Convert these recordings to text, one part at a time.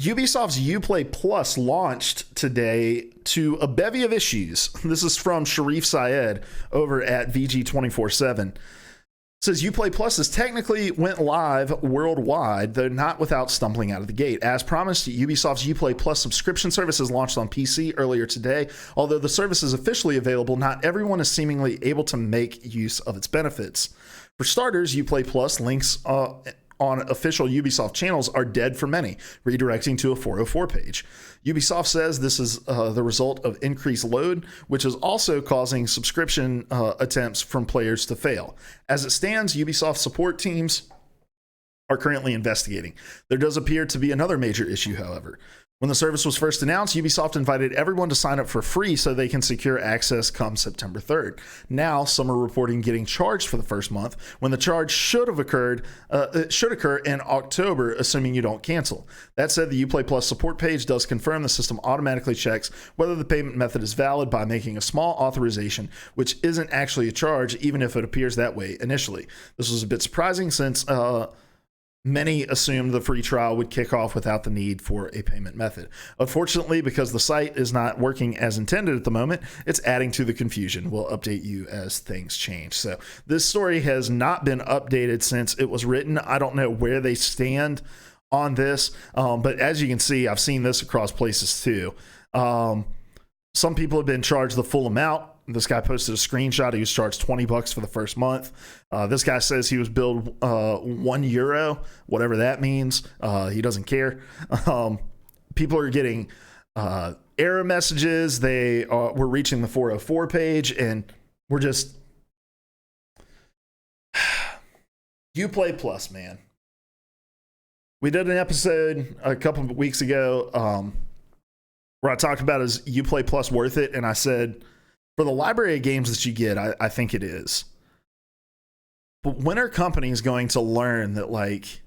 Ubisoft's Uplay Plus launched today to a bevy of issues. This is from Sharif Syed over at VG247. Says Uplay Plus has technically went live worldwide, though not without stumbling out of the gate. As promised, Ubisoft's Uplay Plus subscription service is launched on PC earlier today. Although the service is officially available, not everyone is seemingly able to make use of its benefits. For starters, Uplay Plus links on official Ubisoft channels are dead for many, redirecting to a 404 page. Ubisoft says this is the result of increased load, which is also causing subscription attempts from players to fail. As it stands, Ubisoft support teams are currently investigating. There does appear to be another major issue, however. When the service was first announced, Ubisoft invited everyone to sign up for free so they can secure access come September 3rd. Now, some are reporting getting charged for the first month when the charge should occur in October, assuming you don't cancel. That said, the Uplay Plus support page does confirm the system automatically checks whether the payment method is valid by making a small authorization, which isn't actually a charge, even if it appears that way initially. This was a bit surprising since many assumed the free trial would kick off without the need for a payment method. Unfortunately, because the site is not working as intended at the moment, it's adding to the confusion. We'll update you as things change. So this story has not been updated since it was written. I don't know where they stand on this, but as you can see, I've seen this across places too. Some people have been charged the full amount. This guy posted a screenshot. He was charged $20 for the first month. This guy says he was billed €1, whatever that means. He doesn't care. People are getting error messages. We're reaching the 404 page, and we're just Uplay Plus, man. We did an episode a couple of weeks ago where I talked about is Uplay Plus worth it, and I said, for the library of games that you get, I think it is. But when are companies going to learn that, like,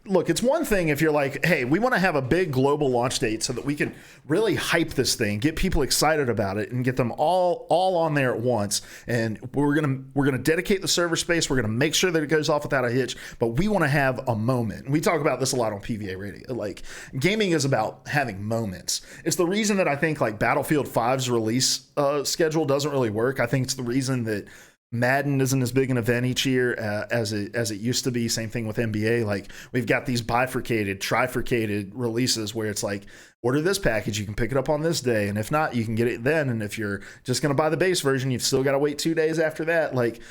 look, it's one thing if you're like, hey, we want to have a big global launch date so that we can really hype this thing, get people excited about it, and get them all on there at once. And we're gonna dedicate the server space. We're gonna make sure that it goes off without a hitch. But we want to have a moment. And we talk about this a lot on PvA Radio. Like, gaming is about having moments. It's the reason that I think like Battlefield 5's release schedule doesn't really work. I think it's the reason that Madden isn't as big an event each year as it used to be. Same thing with NBA. Like, we've got these bifurcated, trifurcated releases where it's like, order this package, you can pick it up on this day, and if not, you can get it then. And if you're just going to buy the base version, you've still got to wait 2 days after that. Like,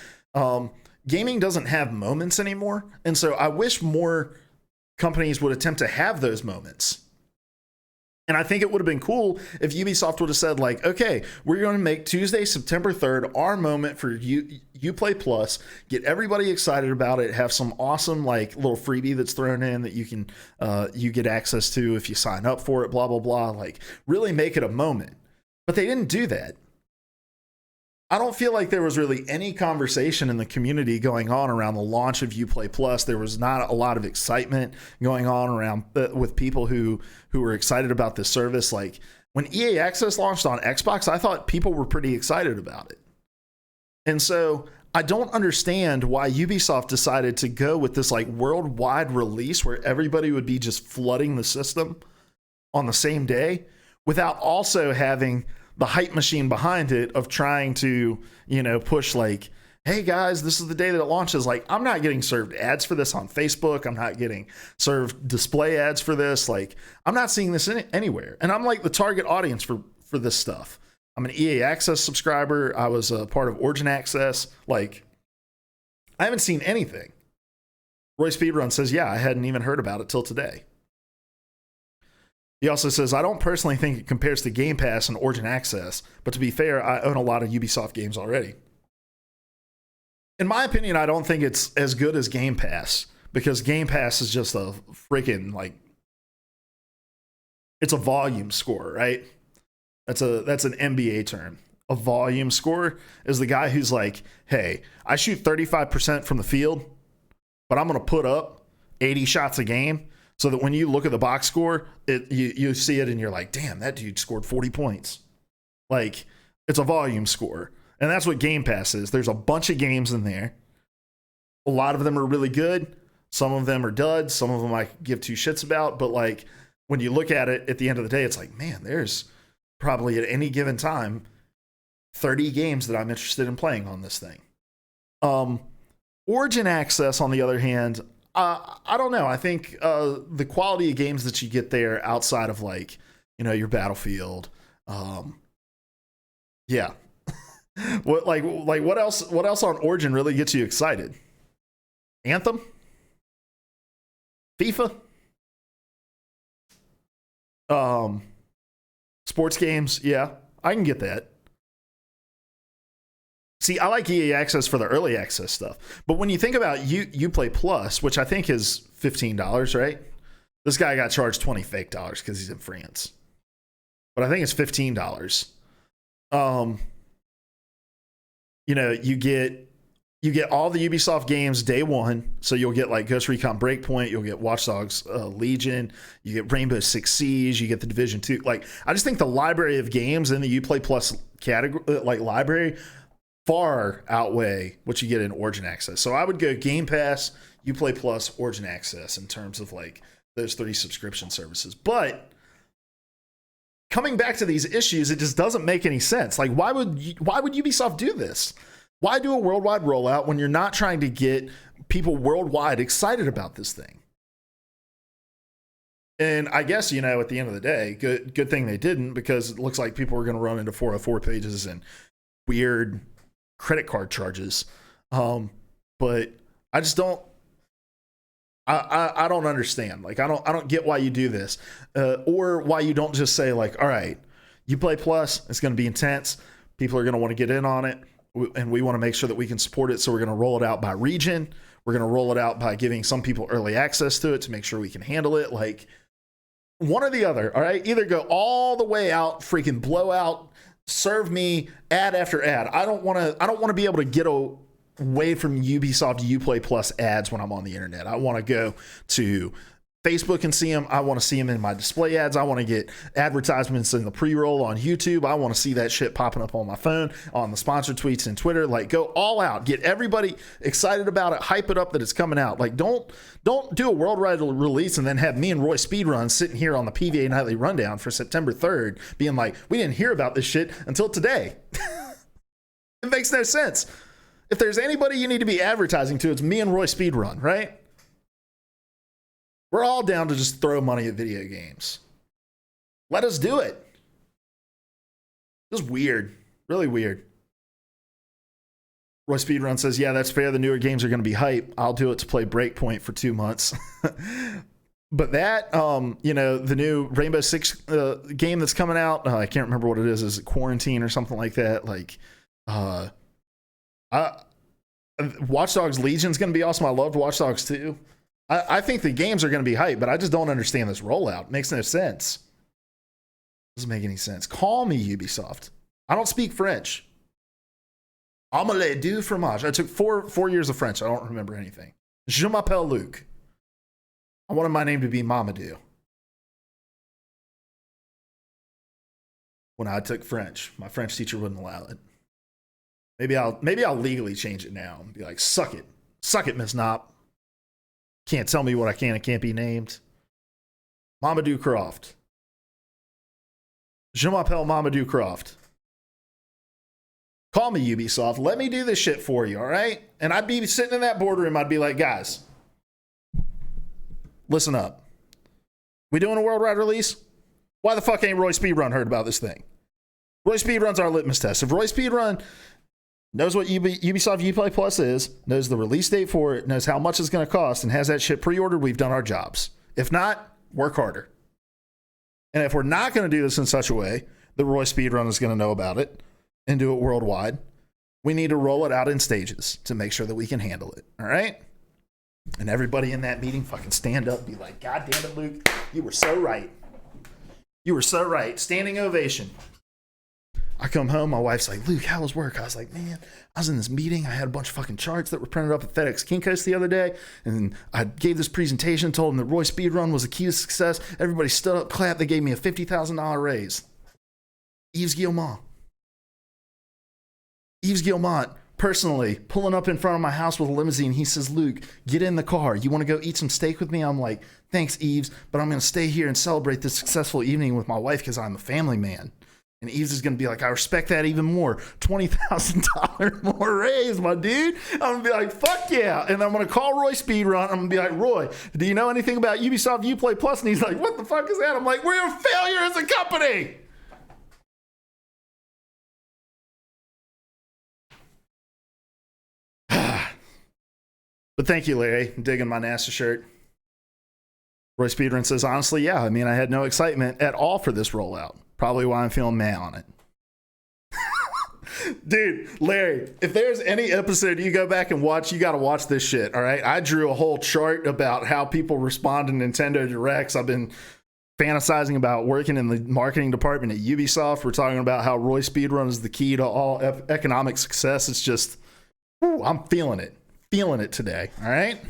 gaming doesn't have moments anymore, and so I wish more companies would attempt to have those moments. And I think it would have been cool if Ubisoft would have said, like, okay, we're going to make Tuesday, September 3rd, our moment for Uplay Plus, get everybody excited about it, have some awesome, like, little freebie that's thrown in that you can, you get access to if you sign up for it, blah, blah, blah. Like, really make it a moment. But they didn't do that. I don't feel like there was really any conversation in the community going on around the launch of Uplay Plus. There was not a lot of excitement going on around with people who were excited about this service. Like, when EA Access launched on Xbox, I thought people were pretty excited about it. And so I don't understand why Ubisoft decided to go with this like worldwide release where everybody would be just flooding the system on the same day without also having the hype machine behind it of trying to, push like, hey guys, this is the day that it launches. Like, I'm not getting served ads for this on Facebook. I'm not getting served display ads for this. Like, I'm not seeing this anywhere. And I'm like the target audience for this stuff. I'm an EA Access subscriber. I was a part of Origin Access. Like, I haven't seen anything. Roy Speedrun says, yeah, I hadn't even heard about it till today. He also says, I don't personally think it compares to Game Pass and Origin Access, but to be fair, I own a lot of Ubisoft games already. In my opinion, I don't think it's as good as Game Pass, because Game Pass is just a freaking, like, it's a volume score, right? That's an NBA term. A volume score is the guy who's like, hey, I shoot 35% from the field, but I'm going to put up 80 shots a game. So that when you look at the box score, you see it and you're like, damn, that dude scored 40 points. Like, it's a volume score. And that's what Game Pass is. There's a bunch of games in there. A lot of them are really good. Some of them are duds. Some of them I give two shits about. But like when you look at it at the end of the day, it's like, man, there's probably at any given time 30 games that I'm interested in playing on this thing. Origin access, on the other hand, I don't know. I think the quality of games that you get there outside of like, you know, your Battlefield, yeah. what else on Origin really gets you excited? Anthem? FIFA? Sports games, yeah. I can get that. See, I like EA Access for the early access stuff. But when you think about Uplay Plus, which I think is $15, right? This guy got charged 20 fake dollars because he's in France. But I think it's $15. You know, you get all the Ubisoft games day one. So you'll get like Ghost Recon Breakpoint, you'll get Watch Dogs Legion, you get Rainbow Six Siege, you get the Division 2. Like, I just think the library of games in the Uplay Plus category, like library, far outweigh what you get in Origin Access. So I would go Game Pass, Uplay Plus, Origin Access in terms of like those 3 subscription services. But coming back to these issues, it just doesn't make any sense. Like, why would Ubisoft do this? Why do a worldwide rollout when you're not trying to get people worldwide excited about this thing? And I guess, you know, at the end of the day, good thing they didn't, because it looks like people are going to run into 404 pages and weird credit card charges. But I just don't. I don't understand. Like, I don't get why you do this, or why you don't just say like, all right, Uplay Plus, it's going to be intense. People are going to want to get in on it, and we want to make sure that we can support it. So we're going to roll it out by region. We're going to roll it out by giving some people early access to it to make sure we can handle it. Like, one or the other. All right, either go all the way out, freaking blow out, serve me ad after ad. I don't want to be able to get away from Ubisoft Uplay Plus ads when I'm on the internet. I want to go to Facebook and see them. I want to see them in my display ads. I want to get advertisements in the pre-roll on YouTube. I want to see that shit popping up on my phone, on the sponsored tweets and Twitter. Like, go all out. Get everybody excited about it. Hype it up that it's coming out. Like, don't do a worldwide release and then have me and Roy Speedrun sitting here on the PvA Nightly Rundown for September 3rd being like, we didn't hear about this shit until today. It makes no sense. If there's anybody you need to be advertising to, it's me and Roy Speedrun, right? We're all down to just throw money at video games. Let us do it. Just weird. Really weird. Roy Speedrun says, yeah, that's fair. The newer games are going to be hype. I'll do it to play Breakpoint for 2 months. But that, you know, the new Rainbow Six game that's coming out, I can't remember what it is. Is it Quarantine or something like that? Like, Watch Dogs Legion is going to be awesome. I loved Watch Dogs 2. I think the games are going to be hype, but I just don't understand this rollout. It makes no sense. Doesn't make any sense. Call me, Ubisoft. I don't speak French. Omelette du fromage. I took four years of French. I don't remember anything. Je m'appelle Luc. I wanted my name to be Mamadou. When I took French, my French teacher wouldn't allow it. Maybe I'll legally change it now and be like, suck it, Miss Knopp. Can't tell me what I can and can't be named. Mamadou Croft. Je m'appelle Mamadou Croft. Call me, Ubisoft. Let me do this shit for you, all right? And I'd be sitting in that boardroom. I'd be like, guys, listen up. We doing a worldwide release? Why the fuck ain't Roy Speedrun heard about this thing? Roy Speedrun's our litmus test. If Roy Speedrun knows what Ubisoft Uplay Plus is, knows the release date for it, knows how much it's going to cost, and has that shit pre-ordered, we've done our jobs. If not, work harder. And if we're not going to do this in such a way that Roy Speedrun is going to know about it and do it worldwide, we need to roll it out in stages to make sure that we can handle it. All right? And everybody in that meeting fucking stand up and be like, God damn it, Luke, you were so right. You were so right. Standing ovation. I come home, my wife's like, Luke, how was work? I was like, man, I was in this meeting. I had a bunch of fucking charts that were printed up at FedEx Kinko's the other day. And I gave this presentation, told them that Roy Speedrun was the key to success. Everybody stood up, clapped. They gave me a $50,000 raise. Yves Guillemot. Yves Guillemot personally pulling up in front of my house with a limousine. He says, Luke, get in the car. You want to go eat some steak with me? I'm like, thanks, Eves, but I'm going to stay here and celebrate this successful evening with my wife because I'm a family man. And Eves is going to be like, I respect that even more. $20,000 more raise, my dude. I'm going to be like, fuck yeah. And I'm going to call Roy Speedrun. I'm going to be like, Roy, do you know anything about Ubisoft Uplay Plus? And he's like, what the fuck is that? I'm like, we're a failure as a company. But thank you, Larry. I'm digging my NASA shirt. Roy Speedrun says, honestly, yeah. I mean, I had no excitement at all for this rollout. Probably why I'm feeling meh on it. Dude, Larry, if there's any episode you go back and watch, you got to watch this shit, all right? I drew a whole chart about how people respond to Nintendo Directs. I've been fantasizing about working in the marketing department at Ubisoft. We're talking about how Roy Speedrun is the key to all economic success. It's just, I'm feeling it today, all right?